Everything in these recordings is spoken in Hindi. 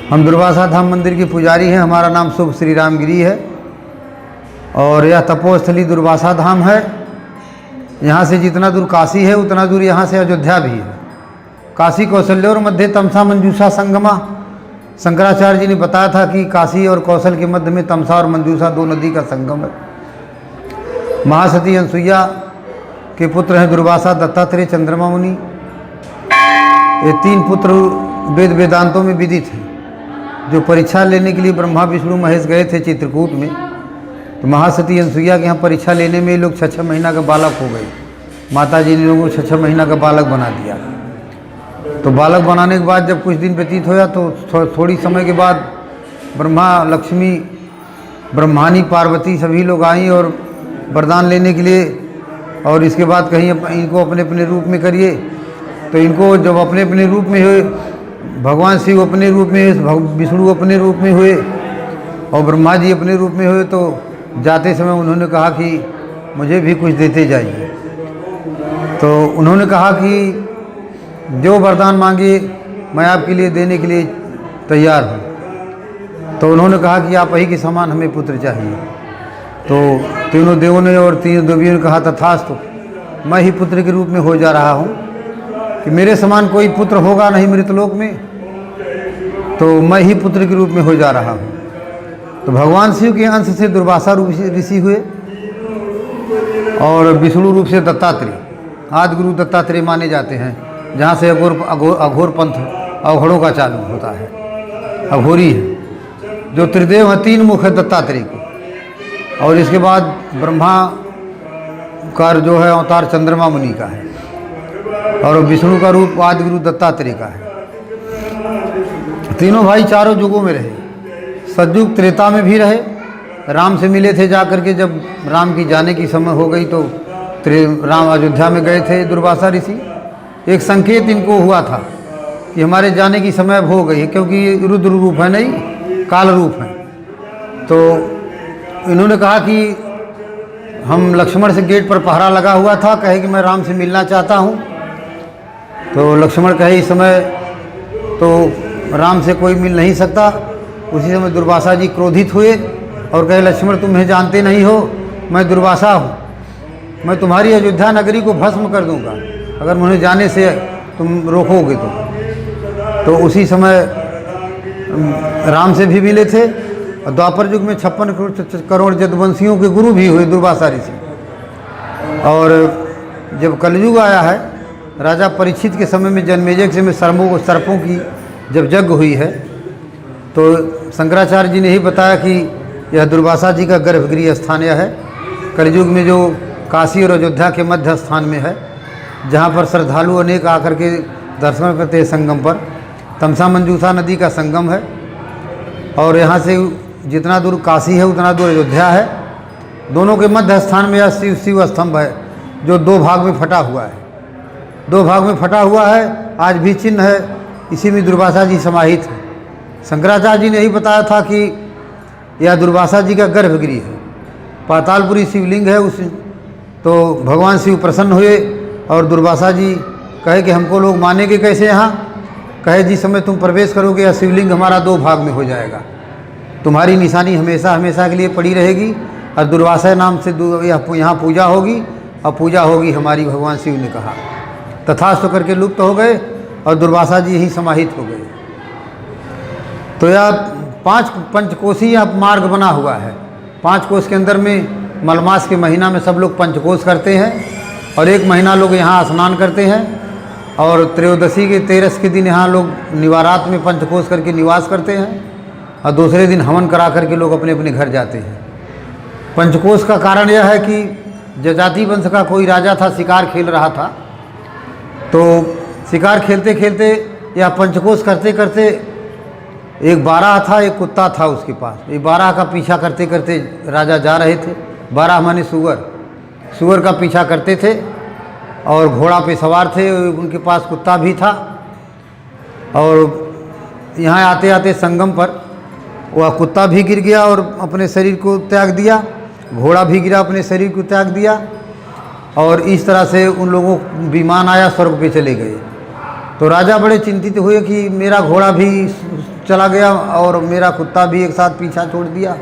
हम दुर्वासा धाम मंदिर के पुजारी हैं। हमारा नाम शुभ श्री रामगिरी है और यह तपोस्थली दुर्वासा धाम है। यहाँ से जितना दूर काशी है उतना दूर यहाँ से अयोध्या भी है। काशी कौशल्य और मध्य तमसा मंजूषा संगमा। शंकराचार्य जी ने बताया था कि काशी और कौशल के मध्य में तमसा और मंजूषा दो नदी का संगम है। महासती अनसुईया के पुत्र हैं दुर्वासा, दत्तात्रेय, चंद्रमा मुनि। ये तीन पुत्र वेद वेदांतों में विदित हैं। जो परीक्षा लेने के लिए ब्रह्मा विष्णु महेश गए थे चित्रकूट में, तो महासती अनसुईया के यहाँ परीक्षा लेने में लोग 6-6 महीना का बालक हो गए। माता जी ने लोगों को 6-6 महीना का बालक बना दिया। तो बालक बनाने के बाद जब कुछ दिन व्यतीत होया तो थोड़ी समय के बाद ब्रह्मा, लक्ष्मी, ब्रह्मानी, पार्वती सभी लोग आई और वरदान लेने के लिए। और इसके बाद कहीं इनको अपने अपने रूप में करिए। तो इनको जब अपने अपने रूप में हुए, भगवान शिव अपने रूप में, विष्णु अपने रूप में हुए और ब्रह्मा जी अपने रूप में हुए, तो जाते समय उन्होंने कहा कि मुझे भी कुछ देते जाइए। तो उन्होंने कहा कि जो वरदान मांगे मैं आपके लिए देने के लिए तैयार हूँ। तो उन्होंने कहा कि आप ही के समान हमें पुत्र चाहिए। तो तीनों देवों ने और तीनों देवियों ने कहा तथास्तु, मैं ही पुत्र के रूप में हो जा रहा हूँ कि मेरे समान कोई पुत्र होगा नहीं मृतलोक में, तो मैं ही पुत्र के रूप में हो जा रहा हूँ। तो भगवान शिव के अंश से दुर्वासा ऋषि हुए और विष्णु रूप से दत्तात्रेय, आदि गुरु दत्तात्रेय माने जाते हैं। जहाँ से अघोर पंथ अघोरों का चालू होता है, अघोरी है। जो त्रिदेव है, 3 मुख है दत्तात्रेय को। और इसके बाद ब्रह्मा का जो है अवतार चंद्रमा मुनि का है और विष्णु का रूप आदि गुरु दत्तात्रेय का है। तीनों भाई चारों युगों में रहे। सतयुग त्रेता में भी रहे। राम से मिले थे जाकर के, जब राम की जाने की समय हो गई तो राम अयोध्या में गए थे दुर्वासा ऋषि। एक संकेत इनको हुआ था कि हमारे जाने की समय हो गई है, क्योंकि ये रुद्र रूप है नहीं, काल रूप है। तो इन्होंने कहा कि हम लक्ष्मण से गेट पर पहरा लगा हुआ था, कहे कि मैं राम से मिलना चाहता हूँ। तो लक्ष्मण कहे इस समय तो राम से कोई मिल नहीं सकता। उसी समय दुर्वासा जी क्रोधित हुए और कहे लक्ष्मण तुम्हें जानते नहीं हो, मैं दुर्वासा हूँ, मैं तुम्हारी अयोध्या नगरी को भस्म कर दूँगा अगर मुझे जाने से तुम रोकोगे तो उसी समय राम से भी मिले थे। और द्वापर युग में 56 करोड़ जदवंशियों के गुरु भी हुए दुर्वासा ऋषि। और जब कलयुग आया है, राजा परीक्षित के समय में जन्मेजय के समय सर्पों की जब यज्ञ हुई है, तो शंकराचार्य जी ने ही बताया कि यह दुर्वासा जी का गर्भगृह स्थान यह है। कलयुग में जो काशी और अयोध्या के मध्य स्थान में है, जहाँ पर श्रद्धालु अनेक आकर के दर्शन करते हैं। संगम पर तमसा मंजूषा नदी का संगम है और यहाँ से जितना दूर काशी है उतना दूर अयोध्या है। दोनों के मध्य स्थान में यह शिव स्तंभ है जो 2 भाग में फटा हुआ है। 2 भाग में फटा हुआ है, आज भी चिन्ह है। इसी में दुर्वासा जी समाहित है। शंकराचार्य जी ने ही बताया था कि यह दुर्वासा जी का गर्भगृह है। पातालपुरी शिवलिंग है उस। तो भगवान शिव प्रसन्न हुए और दुर्वासा जी कहे कि हमको लोग मानेंगे कैसे यहाँ। कहे जिस समय तुम प्रवेश करोगे यह शिवलिंग हमारा 2 भाग में हो जाएगा, तुम्हारी निशानी हमेशा हमेशा के लिए पड़ी रहेगी और दुर्वासा नाम से यहाँ पूजा होगी और पूजा होगी हमारी। भगवान शिव ने कहा तथास्तु करके लुप्त हो गए और दुर्वासा जी ही समाहित हो गए। तो यह 5 पंचकोशीय मार्ग बना हुआ है। 5 कोष के अंदर में मलमास के महीना में सब लोग पंचकोश करते हैं और 1 महीना लोग यहाँ स्नान करते हैं और त्रयोदशी के 13 के दिन यहाँ लोग निवारात में पंचकोश करके निवास करते हैं और दूसरे दिन हवन करा करके लोग अपने अपने घर जाते हैं। पंचकोश का कारण यह है कि जजाति वंश का कोई राजा था, शिकार खेल रहा था। तो शिकार खेलते खेलते या पंचकोश करते करते एक बारह था, एक कुत्ता था उसके पास। ये बारह का पीछा करते करते राजा जा रहे थे। बारह माने सुअर का पीछा करते थे और घोड़ा पे सवार थे। उनके पास कुत्ता भी था और यहाँ आते आते संगम पर वह कुत्ता भी गिर गया और अपने शरीर को त्याग दिया, घोड़ा भी गिरा अपने शरीर को त्याग दिया और इस तरह से उन लोगों विमान आया, स्वर्ग पे चले गए। तो राजा बड़े चिंतित हुए कि मेरा घोड़ा भी चला गया और मेरा कुत्ता भी एक साथ पीछा छोड़ दिया,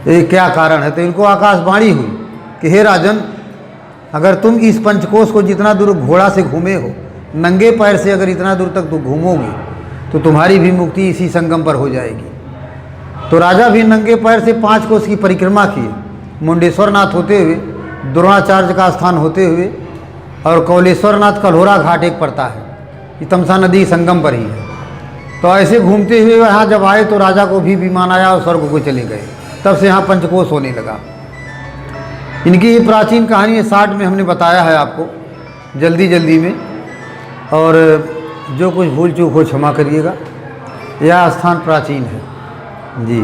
ये क्या कारण है। तो इनको आकाशवाणी हुई कि हे राजन, अगर तुम इस पंचकोश को जितना दूर घोड़ा से घूमे हो, नंगे पैर से अगर इतना दूर तक तुम घूमोगे तो तुम्हारी भी मुक्ति इसी संगम पर हो जाएगी। तो राजा भी नंगे पैर से 5 कोस की परिक्रमा किए, मुंडेश्वर नाथ होते हुए, द्रोणाचार्य का स्थान होते हुए, और कौलेश्वर नाथ कल्होरा घाट एक पड़ता है, ये तमसा नदी संगम पर ही है। तो ऐसे घूमते हुए यहाँ जब आए तो राजा को भी विमान आया और स्वर्ग को चले गए। तब से यहाँ पंचकोश होने लगा। इनकी ये प्राचीन कहानी है, 60 में हमने बताया है आपको, जल्दी में, और जो कुछ भूल चूक हो क्षमा करिएगा। यह स्थान प्राचीन है जी।